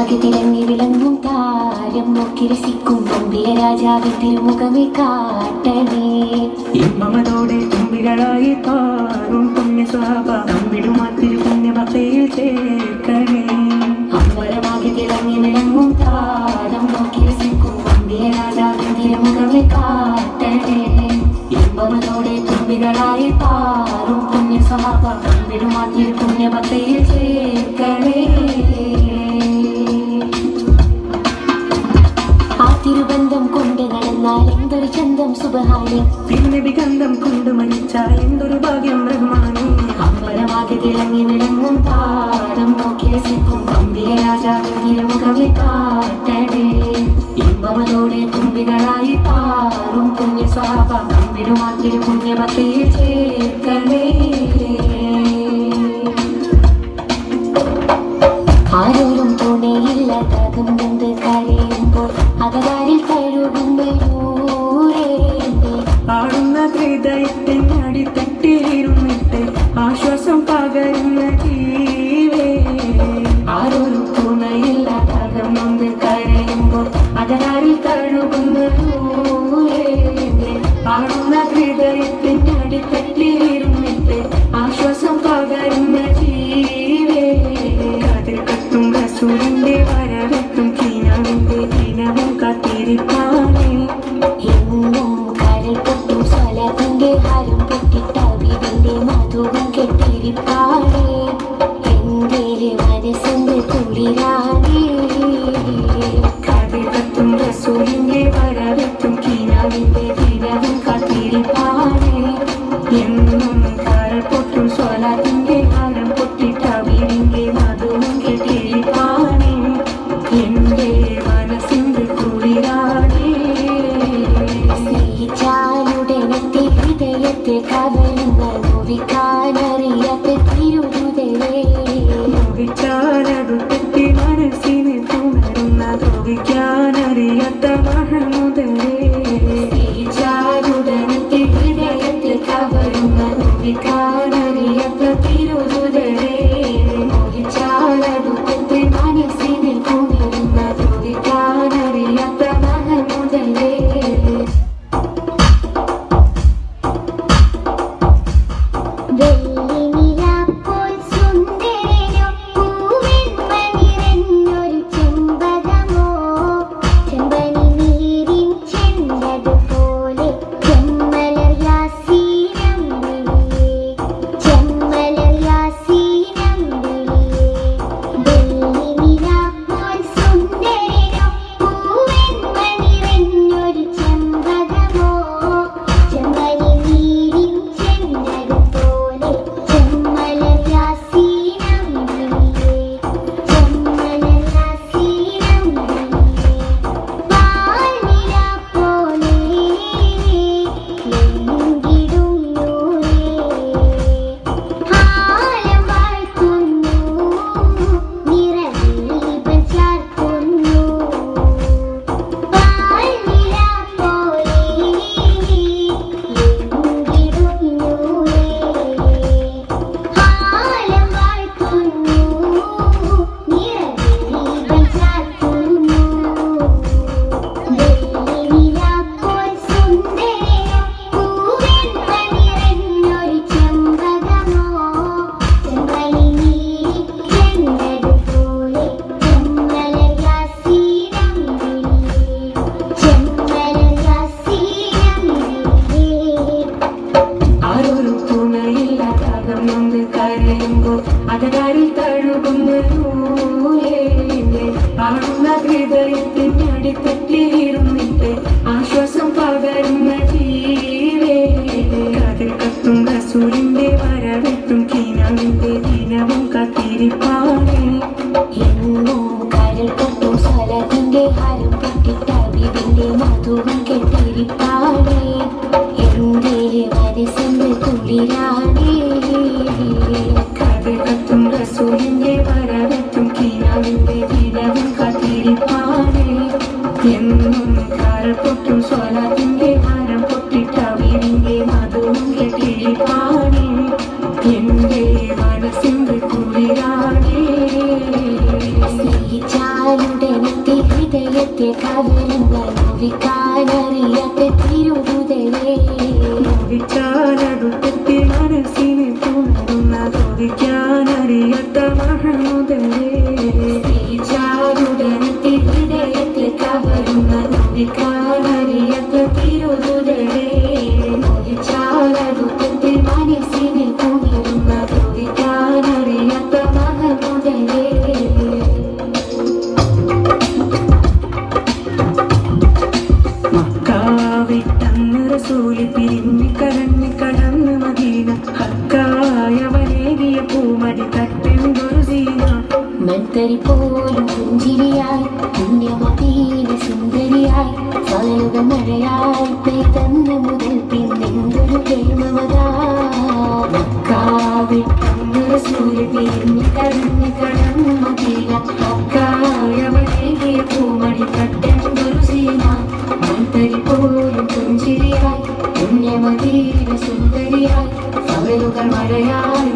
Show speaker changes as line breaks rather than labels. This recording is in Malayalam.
അമ്പരമാകെ തിളങ്ങി വിളങ്ങും താരം നോക്കി രസിക്കും ഗംഭീര രാജാവിൻ തിരുമുഖമേ കാട്ടണേ.
ഇമ്പമതോടെ തുമ്പികളായി പാറും പുണ്യ സ്വഭാവ തമ്മിടുമാത്തിൽ പുണ്യഭക്തിയിൽ ചേർക്കണേ.
അമ്പരമാകെ തിളങ്ങി വിളങ്ങും താരം നോക്കി രസിക്കും ഗംഭീര രാജാവിൻ തിരുമുഖമേ കാട്ടണേ. ഇമ്പമതോടെ തുമ്പികളായി പാറും പുണ്യ സ്വഭാവ തമ്മിടുമാത്തിൽ പുണ്യഭക്തിയിൽ ചേർക്കണേ. തിരുബന്ധം കൊണ്ട് നടന്നാൽ എന്തൊരു ചന്തം സുബഹാനി,
തിരുനബി ഗന്ധം കൊണ്ട് മരിച്ചാൽ എന്തൊരു ഭാഗ്യം റഹ്മാനെ.
അമ്പരമാകെ തിളങ്ങി വിളങ്ങും താരം നോക്കി രസിക്കും ഗംഭീര രാജാവിൻ തിരുമുഖമേ കാട്ടണേ. ഇമ്പമതോടെ തുമ്പികളായി പാറും പുണ്യ സ്വഭാവ തമ്മിടുമാത്തിൽ പുണ്യഭക്തിയിൽ ചേർക്കണേ. ആരോരും തുണയില്ലാതാകും എന്ത് കരയുമ്പോൾ അകതാരിൽ കഴുകുന്നൂരേ.
ആടുന്ന ഹൃദയത്തിൻ അടിത്തട്ടിലിരുന്നിട്ട് ആശ്വാസം പകരുന്ന ജീവേ.
ആരോരും തുണയില്ലാതാകും എന്ത് കരയുമ്പോൾ അകതാരിൽ കഴുകുന്നൂരേ.
ആടുന്ന ഹൃദയത്തിൻ അടിത്തട്ടിലിരുന്നിട്ട് ആശ്വാസം പകരുന്ന ജീവേ. കതിർക്കത്തും റസൂലിന്റെ വരവെത്തും കീനാവിന്റെ ദിനവും കാത്തിരിപ്പാനേ.
എന്നും കരൾ പൊട്ടും സ്വലത്തിന്റെ ഹരം പൊട്ടിട്ട വിവിന്റെ മധുവും കെട്ടിരിപ്പാടേ. എന്റെ മനസ്സിന്റെ കുളിരാണേ.
കതിർക്കത്തും റസൂലിന്റെ വരവെത്തും കീനാവിന്റെ ദിനവും കാത്തിരിപ്പാനേ. എന്നും കരൾ പൊട്ടും സ്വലത്തിന്റെ ഹരം പൊട്ടിട്ട വിവിന്റെ മധുവും കെട്ടിരിപ്പാനേ. എന്റെ മനസ്സിന്റെ കുളിരാണേ.
സ്നേഹിച്ചാലുടനത്തെ ഹൃദയത്തെ കവരുന്ന നോവിക്കാനറിയാത്ത തിരുഹൃദയേ.
നോവിച്ചാലടുത്തെത്തി മനസ്സിനെ തുണരുന്ന ദ്രോഹിക്കാനറിയാത്ത മഹമുദരേ.
സ്നേഹിച്ചാലുടനത്തെ ഹൃദയത്തെ കവരുന്ന നോവിക്കാനറിയാത്ത തിരുഹൃദയേ. മോഹിച്ചാലടുത്തെത്തി മനസ്സിനെ തുണരുന്ന ദ്രോഹിക്കാനറിയാത്ത മഹമുദരേ.
അകതാരിൽ തഴുകുന്നൂരേ. ആടുന്ന ഹൃദയത്തിൻ അടിത്തട്ടിലിരുന്നിട്ട് ആശ്വാസം പകരുന്ന ജീവേ. കതിർക്കത്തും റസൂലിന്റെ വരവെത്തും കീനാവിന്റെ ദിനവും കാത്തിരിപ്പാനേ.
എന്നും കരൾ പൊട്ടും സ്വലത്തിന്റെ ഹരം പൊട്ടിട്ട വിവിന്റെ മധുവും കെട്ടിരിപ്പാടേ. എന്റെ മനസ്സിന്റെ കുളിരാണേ.
കതിർക്കത്തും റസൂലിന്റെ വരവെത്തും കീനാവിന്റെ ദിനവും കാത്തിരിപ്പാനേ. എന്നും കരൾ പൊട്ടും സ്വലത്തിന്റെ ഹരം പൊട്ടിട്ട വിവിന്റെ മധുവും കെട്ടിരിപ്പാനേ. എന്റെ മനസ്സിന്റെ കുളിരാണേ.
സ്നേഹിച്ചാൽ ഹൃദയത്തെ കവരുന്ന നോവിക്കാനറിയാത്ത തിരുഹൃദയേ
നോവിച്ചാലടുത്തെത്തി മനസ്സിനെ പുണരുന്ന ചോദിക്കാനറിയാത്ത മഹമുദരേ
സ്നേഹിച്ചാലുടനെത്തി ഹൃദയത്തെ കവരുന്ന നോവിക്കാനറിയാത്ത തിരുഹൃദയേ നോവിച്ചാലടുത്തെത്തി മനസ്സിനെ പുണരുന്ന ചോദിക്കാനറിയാത്ത മഹമുദരേ
വിട്ടന്ന് റസൂലി പിരിഞ്ഞ് കരഞ്ഞ് കടന്ന് മദീന ഹക്കായവനേകിയ പൂമടി തട്ടെന്തൊരു സീന
മൻതരി പോലും പുഞ്ചിരിയായി പുണ്യമദീന സുന്ദരിയായി സലയുഗ മഴയായി പെയ്തന്ന് മുതൽ പിന്നെന്തൊരു പ്രേമവതാ വിട്ടന്ന് റസൂലി പിരിഞ്ഞ് കരഞ്ഞ് കടന്ന് മദീന ഹക്കായവനേകിയ പൂമടി തട്ടെന്തൊരു സീന പോലും പുഞ്ചിരിയായി പുണ്യമദീന സുന്ദരിയായി സകലുകൾ മഴയായി